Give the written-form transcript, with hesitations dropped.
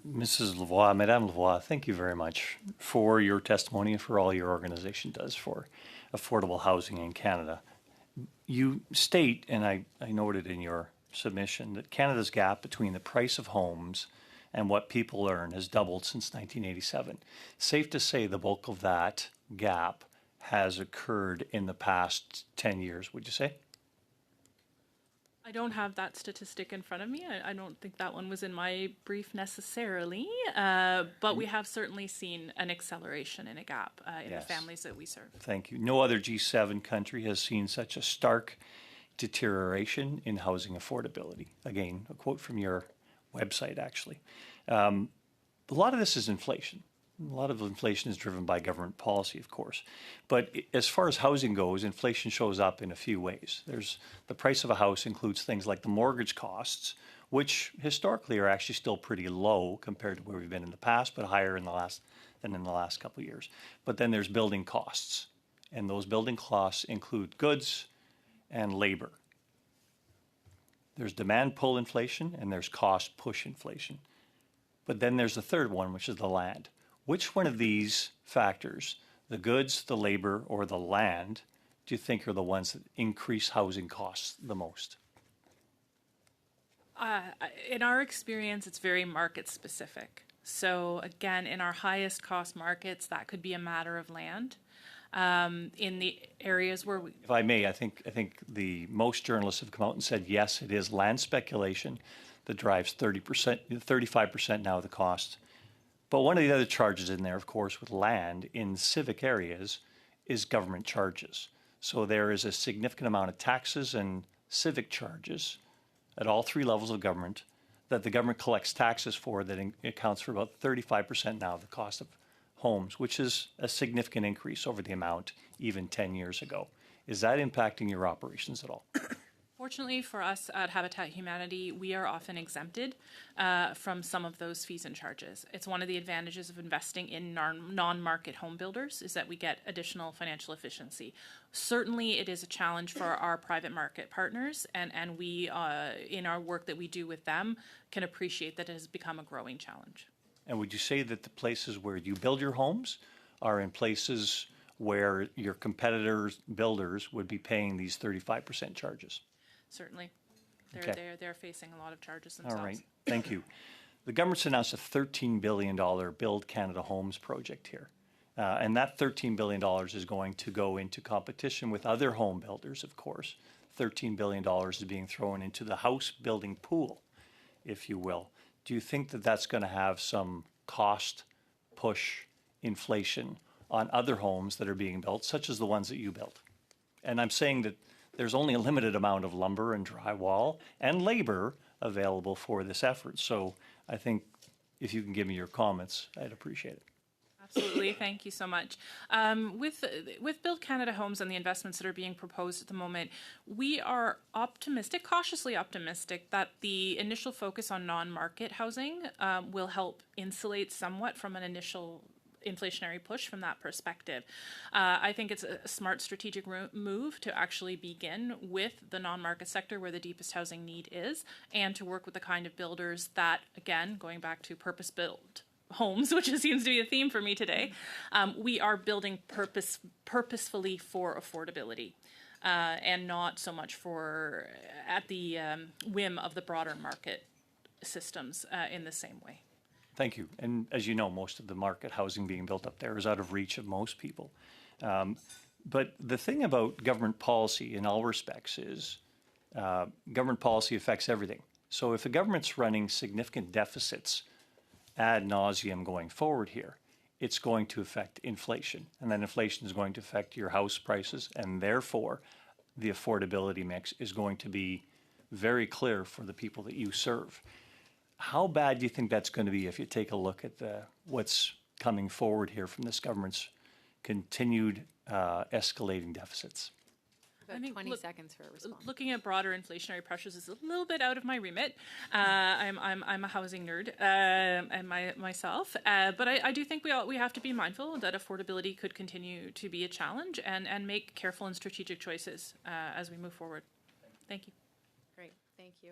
Mrs. Lavoie, Madame Lavoie, thank you very much for your testimony and for all your organization does for affordable housing in Canada. You state, and I noted in your submission, that Canada's gap between the price of homes and what people earn has doubled since 1987. Safe to say the bulk of that gap has occurred in the past 10 years, would you say? I don't have that statistic in front of me. I don't think that one was in my brief necessarily, but we have certainly seen an acceleration in a gap in the families that we serve. Thank you. No other G7 country has seen such a stark deterioration in housing affordability. Again, a quote from your website, actually. A lot of this is inflation. A lot of inflation is driven by government policy, of course. But as far as housing goes, inflation shows up in a few ways. There's the price of a house includes things like the mortgage costs, which historically are actually still pretty low compared to where we've been in the past, but higher than in the last couple of years. But then there's building costs, and those building costs include goods and labor. There's demand pull inflation and there's cost push inflation. But then there's the third one, which is the land. Which one of these factors, the goods, the labor, or the land, do you think are the ones that increase housing costs the most? In our experience, it's very market specific. So again, in our highest cost markets, that could be a matter of land. In the areas where if I may, I think the most journalists have come out and said, yes, it is land speculation that drives 30%, 35% now of the cost. But one of the other charges in there, of course, with land in civic areas is government charges. So there is a significant amount of taxes and civic charges at all three levels of government that the government collects taxes for that accounts for about 35% now of the cost of homes, which is a significant increase over the amount even 10 years ago. Is that impacting your operations at all? Fortunately for us at Habitat Humanity, we are often exempted from some of those fees and charges. It's one of the advantages of investing in non-market home builders is that we get additional financial efficiency. Certainly it is a challenge for our private market partners, and we, in our work that we do with them, can appreciate that it has become a growing challenge. And would you say that the places where you build your homes are in places where your competitors, builders, would be paying these 35% charges? Certainly. They're facing a lot of charges themselves. All right. Thank you. The government's announced a $13 billion Build Canada Homes project here. And that $13 billion is going to go into competition with other home builders, of course. $13 billion is being thrown into the house building pool, if you will. Do you think that that's going to have some cost push inflation on other homes that are being built, such as the ones that you built? And I'm saying that there's only a limited amount of lumber and drywall and labor available for this effort. So I think if you can give me your comments, I'd appreciate it. Absolutely. Thank you so much. With Build Canada Homes and the investments that are being proposed at the moment, we are optimistic, cautiously optimistic, that the initial focus on non-market housing will help insulate somewhat from an initial inflationary push from that perspective. I think it's a smart strategic move to actually begin with the non-market sector where the deepest housing need is, and to work with the kind of builders that, again, going back to purpose-built homes, which seems to be a theme for me today, we are building purposefully for affordability. And not so much for at the whim of the broader market systems in the same way. Thank you. And as you know, most of the market housing being built up there is out of reach of most people. But the thing about government policy in all respects is government policy affects everything. So if a government's running significant deficits ad nauseum going forward here, it's going to affect inflation. And then inflation is going to affect your house prices, and therefore the affordability mix is going to be very clear for the people that you serve. How bad do you think that's going to be if you take a look at what's coming forward here from this government's continued escalating deficits? About 20 seconds for a response. Looking at broader inflationary pressures is a little bit out of my remit. I'm a housing nerd and myself, but I do think we have to be mindful that affordability could continue to be a challenge and make careful and strategic choices as we move forward. Thank you. Great, thank you.